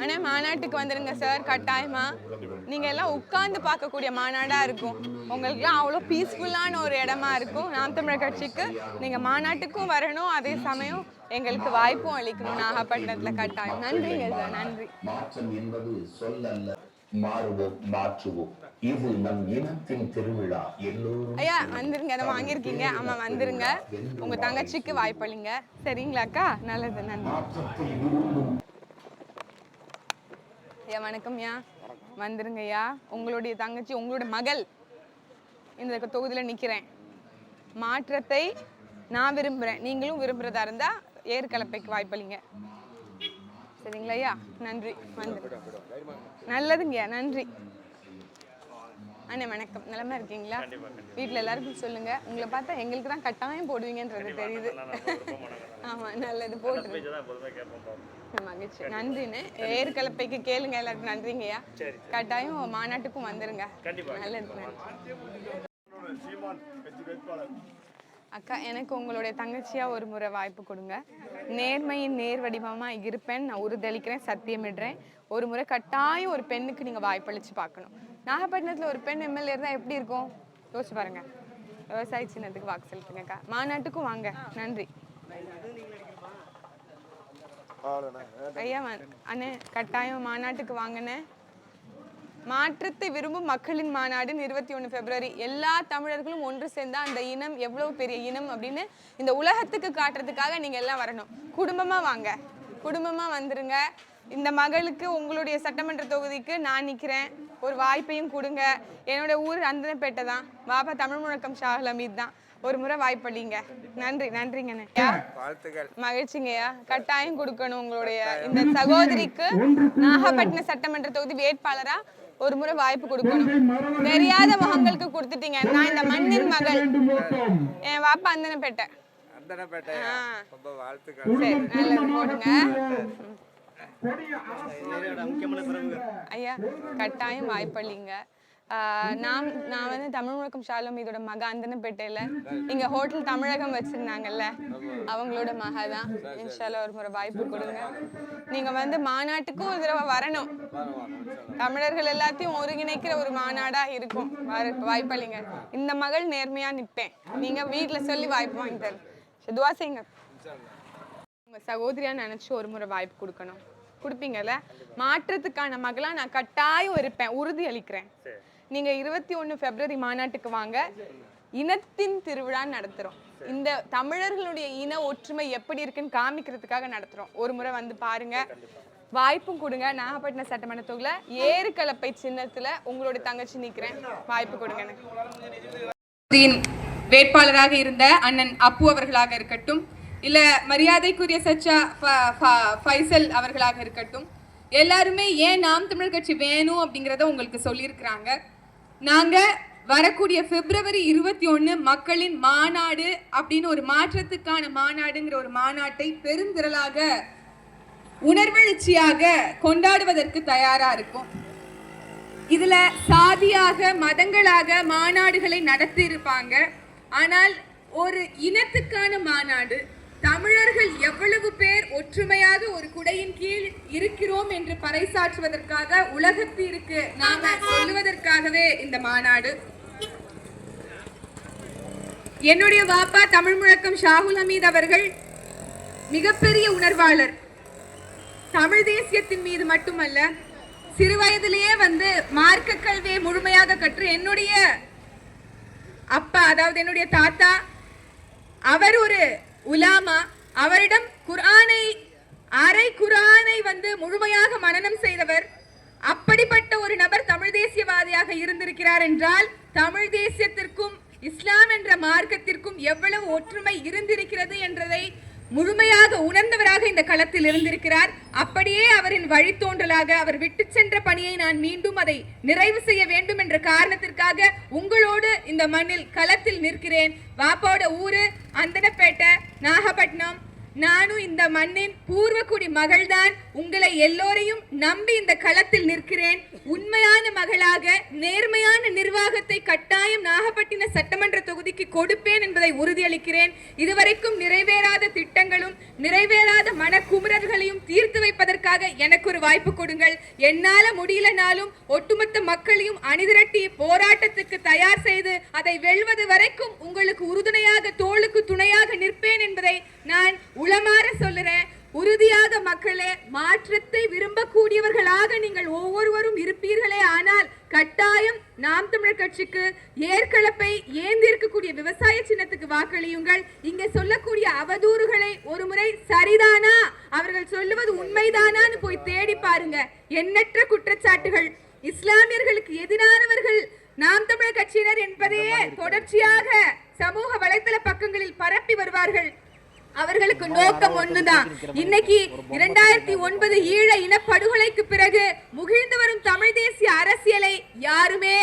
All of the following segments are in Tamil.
ஆனா மாநாட்டுக்கு வந்துருங்க சார், கட்டாயமா. நீங்க எல்லாம் உட்கார்ந்து பார்க்கக்கூடிய மாநாடா இருக்கும். உங்களுக்குலாம் அவ்வளோ பீஸ்ஃபுல்லான ஒரு இடமா இருக்கும். நாம் தமிழர் கட்சிக்கு நீங்க மாநாட்டுக்கும் வரணும், அதே சமயம் எங்களுக்கு வாய்ப்பும் அளிக்கணும் நாகப்பட்டினத்துல. கட்டாயம். நன்றிங்க சார், நன்றி. மாற்றம் என்பது சொல்லல்ல, மாறுவோம், மாற்றுவோம். இது நம் இனத்தின் திருவிழா. எல்லோரும் ஐயா வந்துருங்க, அதை வாங்கியிருக்கீங்க. ஆமா வந்துருங்க, உங்க தங்கச்சிக்கு வாய்ப்பளிங்க. சரிங்களாக்கா? நல்லது, நன்றி. ஐயா வணக்கம் ஐயா, வந்துருங்க ஐயா. உங்களுடைய தங்கச்சி, உங்களுடைய மகள் இந்த தொகுதியில் நிற்கிறேன். மாற்றத்தை நான் விரும்புகிறேன், நீங்களும் விரும்புகிறதா இருந்தால் ஏற்கலப்பைக்கு வாய்ப்பளிங்க. சரிங்களா ஐயா? நன்றி. வந்துரு. நல்லதுங்கய்யா, நன்றி. அண்ணே வணக்கம், நிலமா இருக்கீங்களா? வீட்டில் எல்லாருக்கும் சொல்லுங்க. உங்களை பார்த்தா எங்களுக்கு தான் கட்டாயம் போடுவீங்கன்றது தெரியுது. ஆமா நல்லது, போட்டு மகிழ்ச்சி. நன்றின்னு ஏற்கலப்பைக்கு கேளுங்க எல்லாருக்கும். நன்றிங்கய்யா. கட்டாயம் மாநாட்டுக்கும் வந்துருங்க. நல்லது. அக்கா, எனக்கு உங்களுடைய தங்கச்சியா ஒரு முறை வாய்ப்பு கொடுங்க. நேர்மையின் நேர் வடிவமா இருப்பேன், நான் உறுதியளிக்கிறேன், சத்தியமிடுறேன். ஒரு முறை கட்டாயம் ஒரு பெண்ணுக்கு நீங்க வாய்ப்பளிச்சு பார்க்கணும். நாகப்பட்டினத்துல ஒரு பெண் எம்எல்ஏ இருந்தா எப்படி இருக்கும் யோசிச்சு பாருங்க. விவசாய சின்னத்துக்கு வாக்கு செலுத்துங்கக்கா. மாநாட்டுக்கும் வாங்க. நன்றி ஐயா. அண்ணே கட்டாயம் மாநாட்டுக்கு வாங்கண்ணே. மாற்றத்தை விரும்பும் மக்களின் மாநாடு 21 பிப்ரவரி. எல்லா தமிழர்களும் ஒன்று சேர்ந்தா அந்த இனம் எவ்வளவு பெரிய இனம் அப்படின்னு இந்த உலகத்துக்கு காட்டுறதுக்காக நீங்க எல்லாம் வரணும். குடும்பமா வாங்க, குடும்பமா வந்துருங்க. இந்த மகளுக்கு உங்களுடைய சட்டமன்ற தொகுதிக்கு நான் நிற்கிறேன், ஒரு வாய்ப்பையும் கொடுங்க. என்னோட ஊர் அந்தனப்பேட்டை தான், வாப்பா தமிழ் முழக்கம் ஷாகுல் ஹமீத் தான். ஒரு முறை வாய்ப்பளிங்க. நன்றி. நன்றிங்கண்ணே. மகிழ்ச்சிங்கய்யா. கட்டாயம் கொடுக்கணும் உங்களுடைய இந்த சகோதரிக்கு. நாகப்பட்டினம் சட்டமன்ற தொகுதி வேட்பாளரா ஒரு முறை வாய்ப்பு கொடுக்கணும். தெரியாத முகங்களுக்கு கொடுத்துட்டீங்க. நான் இந்த மண்ணின் மகள், என் வாப்பா அந்தனப்பேட்டை. சரி, நல்லது, போடுங்க ஐயா. கட்டாயம் வாய்ப்பளிங்க. நான் வந்து தமிழ் முழக்கம் ஷாலும் இதோட மக அந்தனப்பேட்டையில இங்க ஹோட்டல் தமிழகம் வச்சிருந்தாங்கல்ல, அவங்களோட மக தான். இன்ஷால்லா ஒரு முறை வாய்ப்பு கொடுங்க. நீங்க வந்து மாநாட்டுக்கும் ஒரு தடவை வரணும். தமிழர்கள் எல்லாத்தையும் ஒருங்கிணைக்கிற ஒரு மாநாடா இருக்கும். வாய்ப்பளிங்க. இந்த மகள் நேர்மையா நிற்பேன், நீங்க வீட்டுல சொல்லி வாய்ப்பு வாங்கி தரேன். துவா செய்யுங்க. உங்க சகோதரியா நினைச்சு ஒரு முறை வாய்ப்பு கொடுக்கணும். கொடுப்பீங்கல்ல? மாற்றத்துக்கான மகளா நான் கட்டாயம் இருப்பேன், உறுதி அளிக்கிறேன். நீங்க 21 பிப்ரவரி மாநாட்டுக்கு வாங்க. இனத்தின் திருவிழா நடத்துறோம். இந்த தமிழர்களுடைய இன ஒற்றுமை எப்படி இருக்குன்னு காமிக்கிறதுக்காக நடத்துறோம். ஒரு முறை வந்து பாருங்க, வாய்ப்பும் கொடுங்க. நாகப்பட்டினம் சட்டமன்ற தொகுதியில ஏறுகலப்பை சின்னத்துல உங்களுடைய தங்கச்சி நிக்கிறேன், வாய்ப்பு கொடுங்க எனக்கு. வேட்பாளராக இருந்த அண்ணன் அப்பு அவர்களாக இருக்கட்டும், இல்ல மரியாதைக்குரிய சச்சா ஃபைசல் அவர்களாக இருக்கட்டும், எல்லாருமே ஏன் நாம் தமிழர் கட்சி வேணும் அப்படிங்கிறத உங்களுக்கு சொல்லியிருக்கிறாங்க. நாங்க வரக்கூடிய பிப்ரவரி 21 மக்களின் மாநாடு அப்படின்னு ஒரு மாற்றத்துக்கான மாநாடுங்கிற ஒரு மாநாட்டை பெருந்திரளாக உணர்வெழுச்சியாக கொண்டாடுவதற்கு தயாரா இருக்கும். இதுல சாதியாக மதங்களாக மாநாடுகளை நடத்தி இருப்பாங்க. ஆனால் ஒரு இனத்துக்கான மாநாடு, தமிழர்கள் எவ்வளவு பேர் ஒற்றுமையாக ஒரு குடையின் கீழ் இருக்கிறோம் என்று பறைசாற்றுவதற்காக, உலகத்திற்கு நாம சொல்லுவதற்காகவே இந்த மாநாடு. என்னுடைய வாப்பா தமிழ் முழக்கம் ஷாகுல் ஹமீத் அவர்கள் மிகப்பெரிய உணர்வாளர். தமிழ் தேசியத்தின் மீது மட்டுமல்ல, சிறு வயதிலேயே வந்து மார்க்க கல்வியை முழுமையாக கற்று என்னுடைய அப்பா, அதாவது என்னுடைய தாத்தா, அவர் ஒரு உலாமா. அவரிடம் அரை குர்ஆனை வந்து முழுமையாக மனனம் செய்தவர். அப்படிப்பட்ட ஒரு நபர் தமிழ் தேசியவாதியாக இருந்திருக்கிறார் என்றால் தமிழ் தேசியத்திற்கும் இஸ்லாம் என்ற மார்க்கத்திற்கும் எவ்வளவு ஒற்றுமை இருந்திருக்கிறது என்றதை முழுமையாக உணர்ந்தவராக இந்த களத்தில் இருந்திருக்கிறார். அப்படியே அவரின் வழித்தோன்றலாக அவர் விட்டு சென்ற பணியை நான் மீண்டும் அதை நிறைவு செய்ய வேண்டும் என்ற காரணத்திற்காக உங்களோடு இந்த மண்ணில் களத்தில் நிற்கிறேன். வாப்பாவோட ஊரு அந்தனப்பேட்டை, நாகப்பட்டினம். நானும் இந்த மண்ணின் பூர்வக்குடி மகள்தான். உங்களை எல்லோரையும் நம்பி இந்த களத்தில் நிற்கிறேன். உண்மையான மகளாக நேர்மையான நிர்வாகத்தை கட்டாயம் நாகப்பட்டின சட்டமன்ற தொகுதிக்கு கொடுப்பேன் என்பதை உறுதியளிக்கிறேன். இதுவரைக்கும் நிறைவேறாத திட்டங்களும் நிறைவேறாத மனக்குமுறல்களையும் தீர்த்து வைப்பதற்காக எனக்கு ஒரு வாய்ப்பு கொடுங்கள். என்னால முடியலனாலும் ஒட்டுமொத்த மக்களையும் அணிதிரட்டி போராட்டத்துக்கு தயார் செய்து அதை வெல்வது வரைக்கும் உங்களுக்கு உறுதுணையாக தோளுக்கு துணையாக நிற்பேன் என்பதை நான் உளமாற சொல்லுறேன். உறுதியாக மக்களே, மாற்றத்தை விரும்பக்கூடியவர்களாக நீங்கள் ஒவ்வொருவரும் இருப்பீர்களே, ஆனால் கட்டாயம் நாம் தமிழர் கட்சிக்கு ஏற்கலப்பை ஏந்தி இருக்கக்கூடிய விவசாய சின்னத்துக்கு வாக்களியுங்கள். இங்க சொல்லக்கூடிய அவதூறுகளை ஒரு முறை சரிதானா, அவர்கள் சொல்லுவது உண்மைதானான்னு போய் தேடி பாருங்க. எண்ணற்ற குற்றச்சாட்டுகள், இஸ்லாமியர்களுக்கு எதிரானவர்கள் நாம் தமிழர் கட்சியினர் என்பதையே தொடர்ச்சியாக சமூக வலைதள பக்கங்களில் பரப்பி வருவார்கள். அவர்களுக்கு நோக்கம் ஒண்ணுதான். இன்னைக்கு 2009 ஈழ இனப்படுகொலைக்கு பிறகு முகிழ்ந்து வரும் தமிழ் தேசிய அரசியலை யாருமே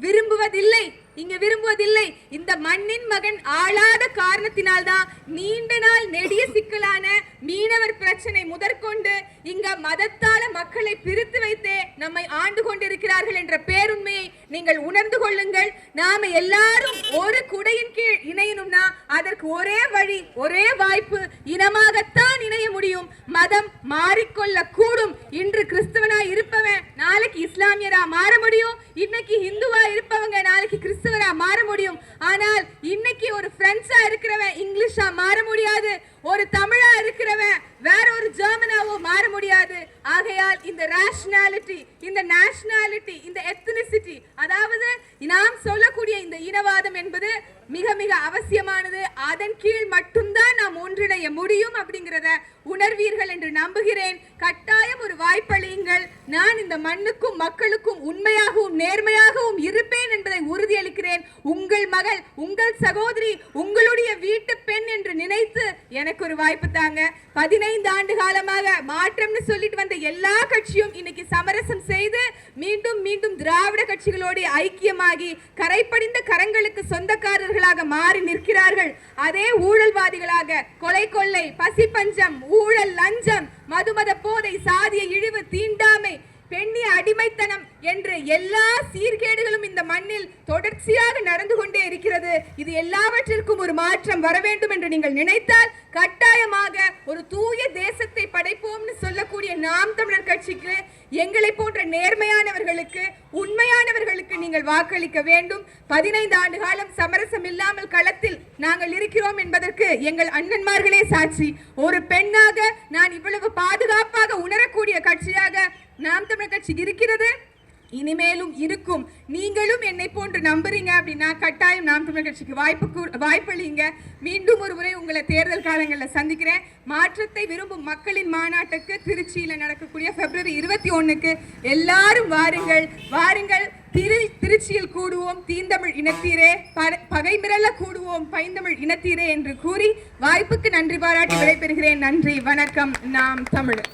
விரும்புவதில்லை, இங்க விரும்புவதில்லை. இந்த மண்ணின் மகன் ஆளாத காரணத்தினால்தான் நீண்ட நாள் நெடிய சிக்கலான மீனவர் பிரச்சனை முதற்கொண்டு இங்க மதத்தால மக்களை பிரித்து வைத்தே நம்மை ஆண்டு கொண்டிருக்கிறார்கள் என்ற பேருண்மையை நீங்கள் உணர்ந்து கொள்ளுங்கள். நாம எல்லாரும் ஒரு குடையின் கீழ் இணையணும்னா அதற்கு ஒரே வழி, ஒரே வாய்ப்பு, இனமாகத்தான் இணைய முடியும். மதம் மாறிக்கொள்ள கூடும். இன்று கிறிஸ்தவனா இருப்பவன் நாளைக்கு இஸ்லாமியரா மாற முடியும். இன்னைக்கு இந்துவா இருப்பவங்க நாளைக்கு கிறிஸ்தவரா மாற முடியும். ஆனால் இன்னைக்கு ஒரு பிரெஞ்சா இருக்கிறவன் இங்கிலீஷா மாற முடியாது. ஒரு தமிழா இருக்கிறவன் வேற ஒரு ஜெர்மனாவோ மாற முடியாது. ஆகையால் இந்த ரேஷனாலிட்டி, இந்த நேஷனாலிட்டி, இந்த எத்னிசிட்டி, அதாவது நாம் சொல்லக்கூடிய இந்த இனவாதம் என்பது மிக மிக அவசியமானது. அதன் கீழ் மட்டும்தான் நாம் ஒன்றிணைய முடியும் அப்படிங்கிறத உணர்வீர்கள் என்று நம்புகிறேன். கட்டாயம் ஒரு வாய்ப்பளியுங்கள். நான் இந்த மண்ணுக்கும் மக்களுக்கும் உண்மையாகவும் நேர்மையாகவும் இருப்பேன் என்பதை உறுதியளிக்கிறேன். உங்கள் மகள், உங்கள் சகோதரி, உங்களுடைய வீட்டு பெண் என்று நினைத்து எனக்கு ஒரு வாய்ப்பு தாங்க. 15 ஆண்டு காலமாக மாற்றம்னு சொல்லிட்டு வந்த எல்லா கட்சியும் இன்னைக்கு சமரசம் செய்து மீண்டும் மீண்டும் திராவிட கட்சிகளோடு ஐக்கியமாகி கரைப்படிந்த கரங்களுக்கு சொந்தக்காரர்களாக மாறி நிற்கிறார்கள். அதே ஊழல்வாதிகளாக கொலை கொள்ளை, பசி பஞ்சம், ஊழல், லஞ்சம், மதுமத போதை, சாதிய இழிவு, தீண்டாமை, பெண்ணிய அடிமைத்தனம் என்று எல்லா சீர்கேடுகளும் இந்த மண்ணில் தொடர்ச்சியாக நடந்து கொண்டே இருக்கிறது. இது எல்லாவற்றிற்கும் ஒரு மாற்றம் வர வேண்டும் என்று நீங்கள் நினைத்தால் கட்டாயமாக ஒரு தூய தேசத்தை படைப்போம்னு சொல்லக்கூடிய நாம் தமிழர் கட்சிக்கு, எங்களை போன்ற நேர்மையானவர்களுக்கு, உண்மையானவர்களுக்கு நீங்கள் வாக்களிக்க வேண்டும். 15 ஆண்டு காலம் சமரசம் இல்லாமல் களத்தில் நாங்கள் இருக்கிறோம் என்பதற்கு எங்கள் அண்ணன்மார்களே சாட்சி. ஒரு பெண்ணாக நான் இவ்வளவு பாதுகாப்பாக உணரக்கூடிய கட்சியாக நாம் தமிழர் கட்சி இருக்கிறது, இனிமேலும் இருக்கும். நீங்களும் என்னை போன்று நம்புறீங்க அப்படின்னா கட்டாயம் நாம் தமிழர் கட்சிக்கு வாய்ப்பளிங்க. மீண்டும் ஒரு முறை உங்களை தேர்தல் காலங்களில் சந்திக்கிறேன். மாற்றத்தை விரும்பும் மக்களின் மாநாட்டுக்கு திருச்சியில் நடக்கக்கூடிய பிப்ரவரி 21க்கு எல்லாரும் வாருங்கள், வாருங்கள். திருச்சியில் கூடுவோம் தீந்தமிழ் இனத்தீரே, பகை மிரள கூடுவோம் பைந்தமிழ் இனத்தீரே என்று கூறி வாய்ப்புக்கு நன்றி பாராட்டி விடைபெறுகிறேன். நன்றி, வணக்கம். நாம் தமிழர்.